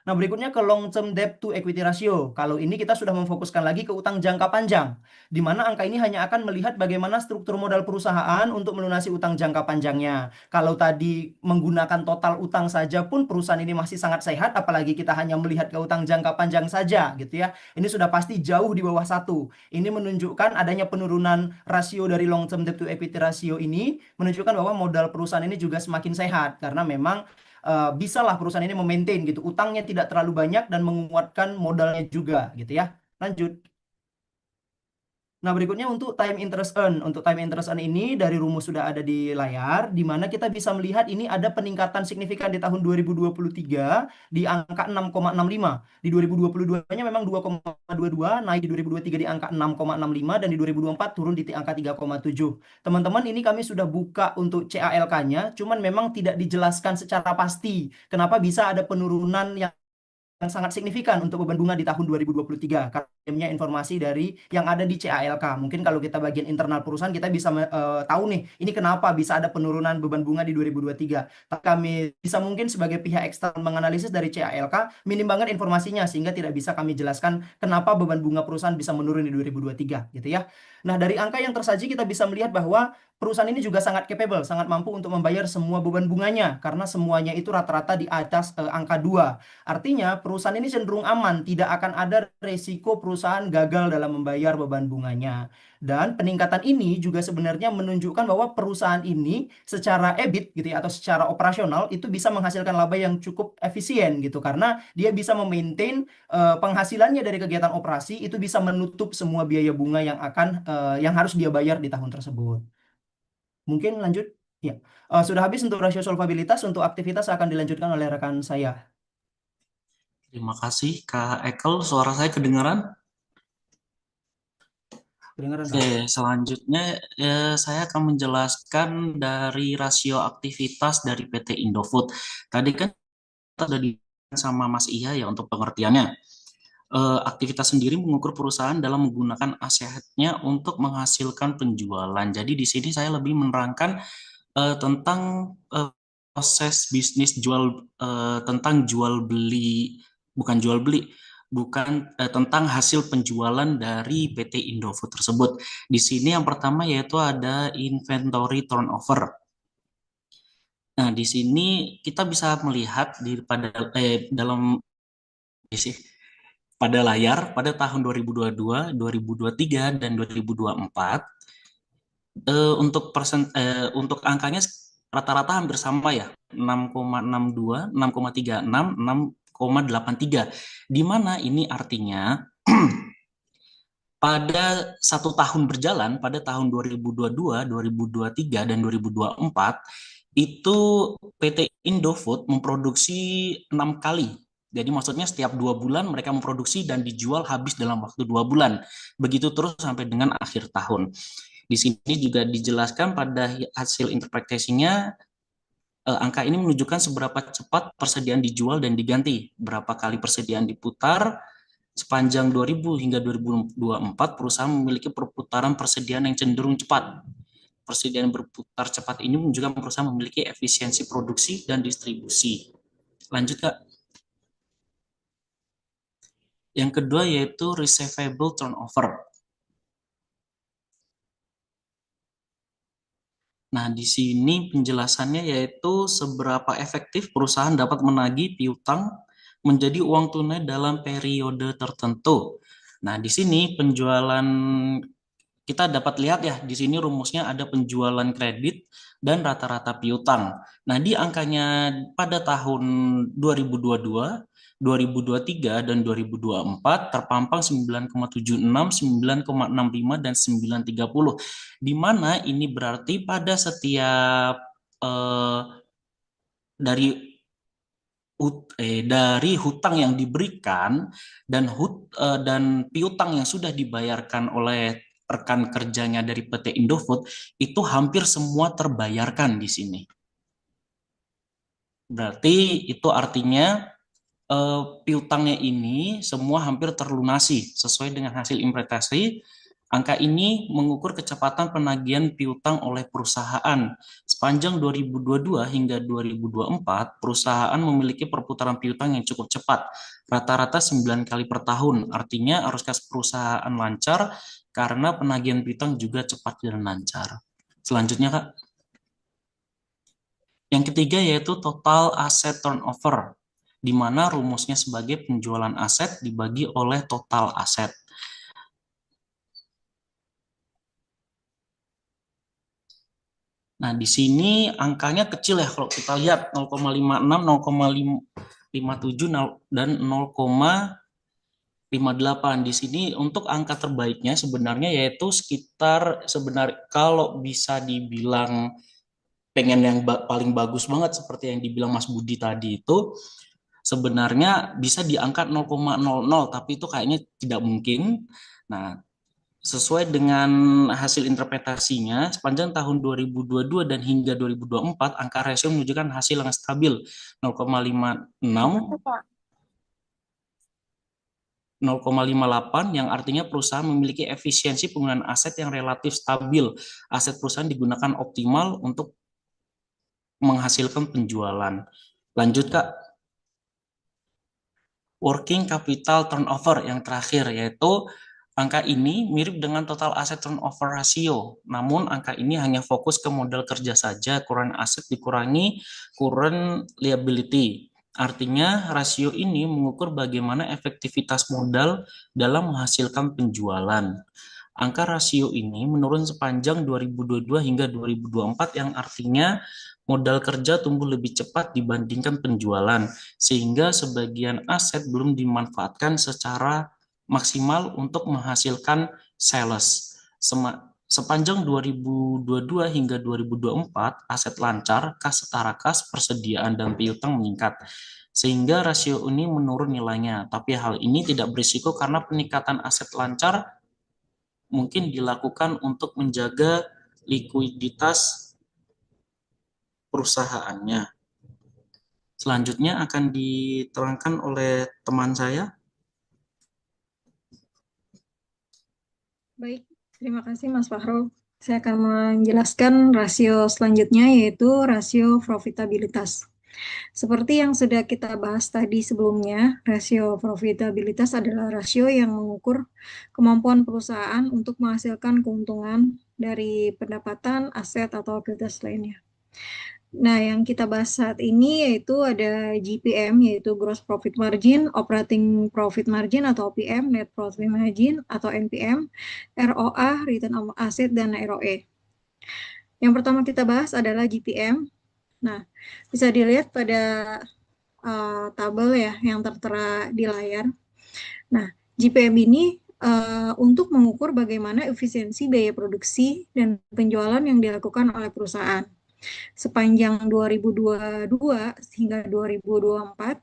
Nah, berikutnya ke long term debt to equity ratio. Kalau ini kita sudah memfokuskan lagi ke utang jangka panjang, di mana angka ini hanya akan melihat bagaimana struktur modal perusahaan untuk melunasi utang jangka panjangnya. Kalau tadi menggunakan total utang saja pun perusahaan ini masih sangat sehat, apalagi kita hanya melihat ke utang jangka panjang saja, gitu ya. Ini sudah pasti jauh di bawah 1. Ini menunjukkan adanya penurunan rasio dari long term debt to equity ratio ini, menunjukkan bahwa modal perusahaan ini juga semakin sehat, karena memang bisalah perusahaan ini memaintain gitu, utangnya tidak terlalu banyak dan menguatkan modalnya juga gitu ya. Lanjut. Nah, berikutnya untuk time interest earn. Untuk time interest earn ini dari rumus sudah ada di layar, di mana kita bisa melihat ini ada peningkatan signifikan di tahun 2023 di angka 6,65. Di 2022-nya memang 2,22, naik di 2023 di angka 6,65, dan di 2024 turun di angka 3,7. Teman-teman, ini kami sudah buka untuk CALK-nya, cuman memang tidak dijelaskan secara pasti kenapa bisa ada penurunan yang sangat signifikan untuk beban bunga di tahun 2023 karena informasi dari yang ada di CALK. Mungkin kalau kita bagian internal perusahaan kita bisa tahu nih ini kenapa bisa ada penurunan beban bunga di 2023. Tapi kami bisa mungkin sebagai pihak eksternal menganalisis dari CALK minim banget informasinya sehingga tidak bisa kami jelaskan kenapa beban bunga perusahaan bisa menurun di 2023 gitu ya. Nah, dari angka yang tersaji kita bisa melihat bahwa perusahaan ini juga sangat capable, sangat mampu untuk membayar semua beban bunganya karena semuanya itu rata-rata di atas angka 2. Artinya perusahaan ini cenderung aman, tidak akan ada resiko perusahaan gagal dalam membayar beban bunganya. Dan peningkatan ini juga sebenarnya menunjukkan bahwa perusahaan ini secara EBIT gitu ya, atau secara operasional itu bisa menghasilkan laba yang cukup efisien gitu karena dia bisa memaintain penghasilannya dari kegiatan operasi itu bisa menutup semua biaya bunga yang harus dia bayar di tahun tersebut. Mungkin lanjut. Ya. Sudah habis untuk rasio solvabilitas, untuk aktivitas akan dilanjutkan oleh rekan saya. Terima kasih, Kak Ekel. Suara saya kedengaran? Kedengaran, Kak? Oke, selanjutnya saya akan menjelaskan dari rasio aktivitas dari PT Indofood. Tadi kan sudah dibahas sama Mas Iya ya untuk pengertiannya. Aktivitas sendiri mengukur perusahaan dalam menggunakan asetnya untuk menghasilkan penjualan. Jadi di sini saya lebih menerangkan tentang proses bisnis tentang tentang hasil penjualan dari PT Indofood tersebut. Di sini yang pertama yaitu ada inventory turnover. Nah, di sini kita bisa melihat pada layar pada tahun 2022, 2023 dan 2024 untuk angkanya rata-rata hampir sama ya, 6,62, 6,36, 6,83. Di mana ini artinya pada satu tahun berjalan, pada tahun 2022, 2023, dan 2024, itu PT Indofood memproduksi 6 kali. Jadi maksudnya setiap 2 bulan mereka memproduksi dan dijual habis dalam waktu 2 bulan. Begitu terus sampai dengan akhir tahun. Di sini juga dijelaskan pada hasil interpretasinya, angka ini menunjukkan seberapa cepat persediaan dijual dan diganti, berapa kali persediaan diputar. Sepanjang 2000 hingga 2024, perusahaan memiliki perputaran persediaan yang cenderung cepat. persediaan berputar cepat ini menunjukkan perusahaan memiliki efisiensi produksi dan distribusi. Lanjut, Kak. Yang kedua yaitu receivable turnover. Nah, di sini penjelasannya yaitu seberapa efektif perusahaan dapat menagih piutang menjadi uang tunai dalam periode tertentu. Nah, di sini penjualan kita dapat lihat ya, di sini rumusnya ada penjualan kredit dan rata-rata piutang. Nah, di angkanya pada tahun 2022, 2023, dan 2024 terpampang 9,76, 9,65, dan 9,30. Di mana ini berarti pada setiap dari hutang yang diberikan dan piutang yang sudah dibayarkan oleh rekan kerjanya dari PT Indofood itu hampir semua terbayarkan di sini. Berarti itu artinya piutangnya ini semua hampir terlunasi sesuai dengan hasil interpretasi. Angka ini mengukur kecepatan penagihan piutang oleh perusahaan. Sepanjang 2022 hingga 2024, perusahaan memiliki perputaran piutang yang cukup cepat, rata-rata 9 kali per tahun. Artinya arus kas perusahaan lancar karena penagihan piutang juga cepat dan lancar. Selanjutnya, Kak. Yang ketiga yaitu total asset turnover, di mana rumusnya sebagai penjualan aset dibagi oleh total aset. Nah, di sini angkanya kecil ya kalau kita lihat 0,56, 0,57 dan 0,58. Di sini untuk angka terbaiknya sebenarnya yaitu kalau bisa dibilang pengen yang paling bagus banget seperti yang dibilang Mas Budi tadi itu sebenarnya bisa diangkat 0,00 tapi itu kayaknya tidak mungkin. Nah, sesuai dengan hasil interpretasinya, sepanjang tahun 2022 dan hingga 2024, angka rasio menunjukkan hasil yang stabil 0,56, 0,58, yang artinya perusahaan memiliki efisiensi penggunaan aset yang relatif stabil. Aset perusahaan digunakan optimal untuk menghasilkan penjualan. Lanjut, Kak. Working capital turnover yang terakhir, yaitu angka ini mirip dengan total asset turnover ratio, namun angka ini hanya fokus ke modal kerja saja, current asset dikurangi current liability. Artinya rasio ini mengukur bagaimana efektivitas modal dalam menghasilkan penjualan. Angka rasio ini menurun sepanjang 2022 hingga 2024 yang artinya modal kerja tumbuh lebih cepat dibandingkan penjualan, sehingga sebagian aset belum dimanfaatkan secara maksimal untuk menghasilkan sales. Sepanjang 2022 hingga 2024, aset lancar, kas setara kas, persediaan, dan piutang meningkat. Sehingga rasio ini menurun nilainya. Tapi hal ini tidak berisiko karena peningkatan aset lancar mungkin dilakukan untuk menjaga likuiditas perusahaannya. Selanjutnya akan diterangkan oleh teman saya. Baik, terima kasih Mas Fahrul. Saya akan menjelaskan rasio selanjutnya yaitu rasio profitabilitas. Seperti yang sudah kita bahas tadi sebelumnya, rasio profitabilitas adalah rasio yang mengukur kemampuan perusahaan untuk menghasilkan keuntungan dari pendapatan, aset, atau aktivitas lainnya. Nah, yang kita bahas saat ini yaitu ada GPM, yaitu Gross Profit Margin, Operating Profit Margin atau OPM, Net Profit Margin atau NPM, ROA, Return on Asset, dan ROE. Yang pertama kita bahas adalah GPM. Nah, bisa dilihat pada tabel ya yang tertera di layar. Nah, GPM ini untuk mengukur bagaimana efisiensi biaya produksi dan penjualan yang dilakukan oleh perusahaan. Sepanjang 2022 hingga 2024,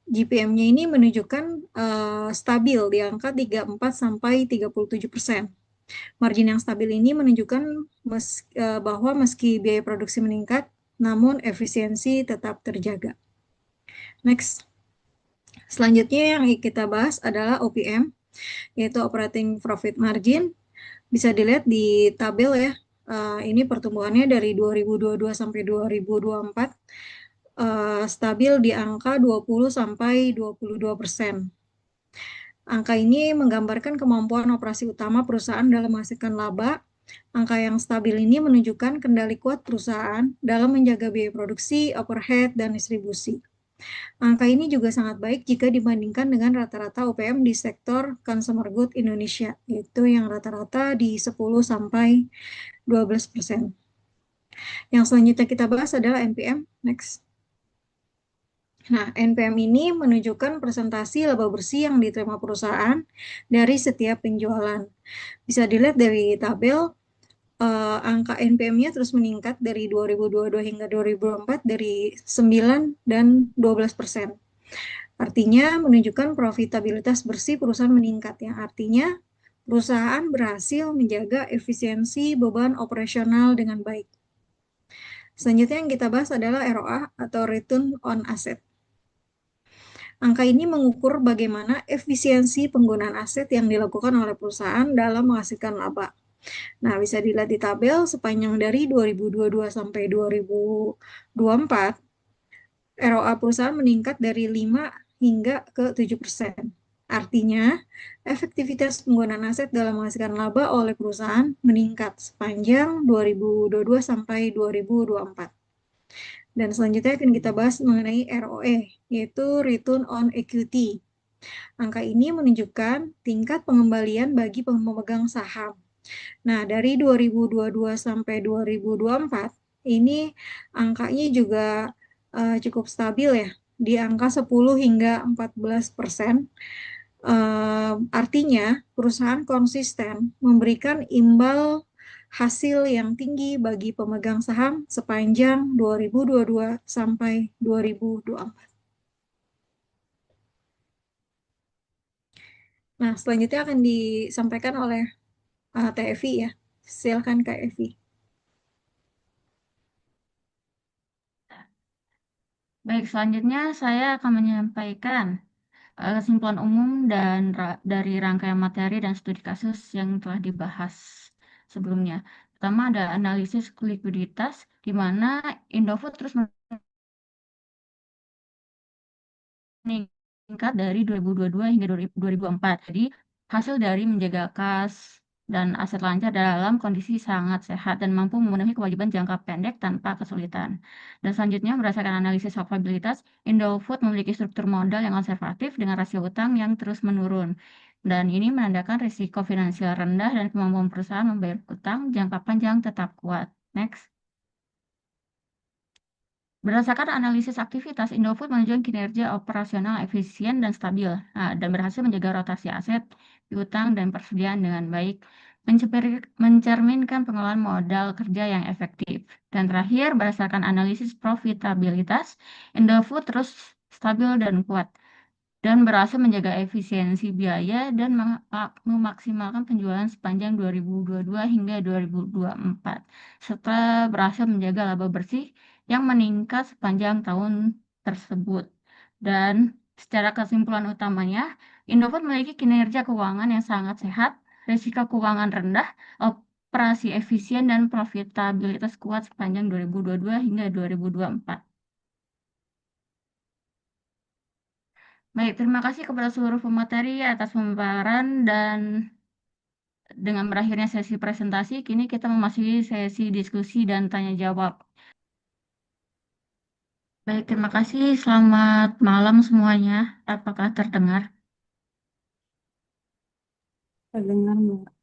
GPM-nya ini menunjukkan stabil di angka 34 sampai 37%. Margin yang stabil ini menunjukkan bahwa meski biaya produksi meningkat, namun efisiensi tetap terjaga. Next. Selanjutnya yang kita bahas adalah OPM, yaitu Operating Profit Margin. Bisa dilihat di tabel ya, Ini pertumbuhannya dari 2022 sampai 2024 stabil di angka 20 sampai 22%. Angka ini menggambarkan kemampuan operasi utama perusahaan dalam menghasilkan laba. Angka yang stabil ini menunjukkan kendali kuat perusahaan dalam menjaga biaya produksi, overhead, dan distribusi. Angka ini juga sangat baik jika dibandingkan dengan rata-rata UPM di sektor consumer good Indonesia, yaitu yang rata-rata di 10 sampai 12%. Yang selanjutnya kita bahas adalah NPM. Next. Nah, NPM ini menunjukkan presentasi laba bersih yang diterima perusahaan dari setiap penjualan. Bisa dilihat dari tabel, angka NPM-nya terus meningkat dari 2022 hingga 2024 dari 9 dan 12%. Artinya menunjukkan profitabilitas bersih perusahaan meningkat, yang artinya perusahaan berhasil menjaga efisiensi beban operasional dengan baik. Selanjutnya yang kita bahas adalah ROA atau Return on Asset. Angka ini mengukur bagaimana efisiensi penggunaan aset yang dilakukan oleh perusahaan dalam menghasilkan laba. Nah, bisa dilihat di tabel sepanjang dari 2022 sampai 2024, ROA perusahaan meningkat dari 5 hingga ke 7%. Artinya, efektivitas penggunaan aset dalam menghasilkan laba oleh perusahaan meningkat sepanjang 2022 sampai 2024. Dan selanjutnya akan kita bahas mengenai ROE, yaitu Return on Equity. Angka ini menunjukkan tingkat pengembalian bagi pemegang saham. Nah, dari 2022 sampai 2024, ini angkanya juga cukup stabil ya, di angka 10 hingga 14%. Artinya, perusahaan konsisten memberikan imbal hasil yang tinggi bagi pemegang saham sepanjang 2022 sampai 2024. Nah, selanjutnya akan disampaikan oleh Teh Evi ya. Silakan Kak Evi. Baik, selanjutnya saya akan menyampaikan kesimpulan umum dan dari rangkaian materi dan studi kasus yang telah dibahas sebelumnya. Pertama ada analisis likuiditas, di mana Indofood terus meningkat dari 2022 hingga 2024. Jadi hasil dari menjaga kas dan aset lancar dalam kondisi sangat sehat dan mampu memenuhi kewajiban jangka pendek tanpa kesulitan. Dan selanjutnya berdasarkan analisis solvabilitas, Indofood memiliki struktur modal yang konservatif dengan rasio utang yang terus menurun. Dan ini menandakan risiko finansial rendah dan kemampuan perusahaan membayar utang jangka panjang tetap kuat. Next. Berdasarkan analisis aktivitas, Indofood menunjukkan kinerja operasional efisien dan stabil, dan berhasil menjaga rotasi aset, piutang, dan persediaan dengan baik, mencerminkan pengelolaan modal kerja yang efektif. Dan terakhir, berdasarkan analisis profitabilitas, Indofood terus stabil dan kuat, dan berhasil menjaga efisiensi biaya dan memaksimalkan penjualan sepanjang 2022 hingga 2024, serta berhasil menjaga laba bersih yang meningkat sepanjang tahun tersebut. Dan secara kesimpulan utamanya, Indofood memiliki kinerja keuangan yang sangat sehat, risiko keuangan rendah, operasi efisien, dan profitabilitas kuat sepanjang 2022 hingga 2024. Baik, terima kasih kepada seluruh pemateri atas pemaparan dan dengan berakhirnya sesi presentasi, kini kita memasuki sesi diskusi dan tanya jawab. Baik, terima kasih. Selamat malam semuanya. Apakah terdengar? Terdengar, Mbak.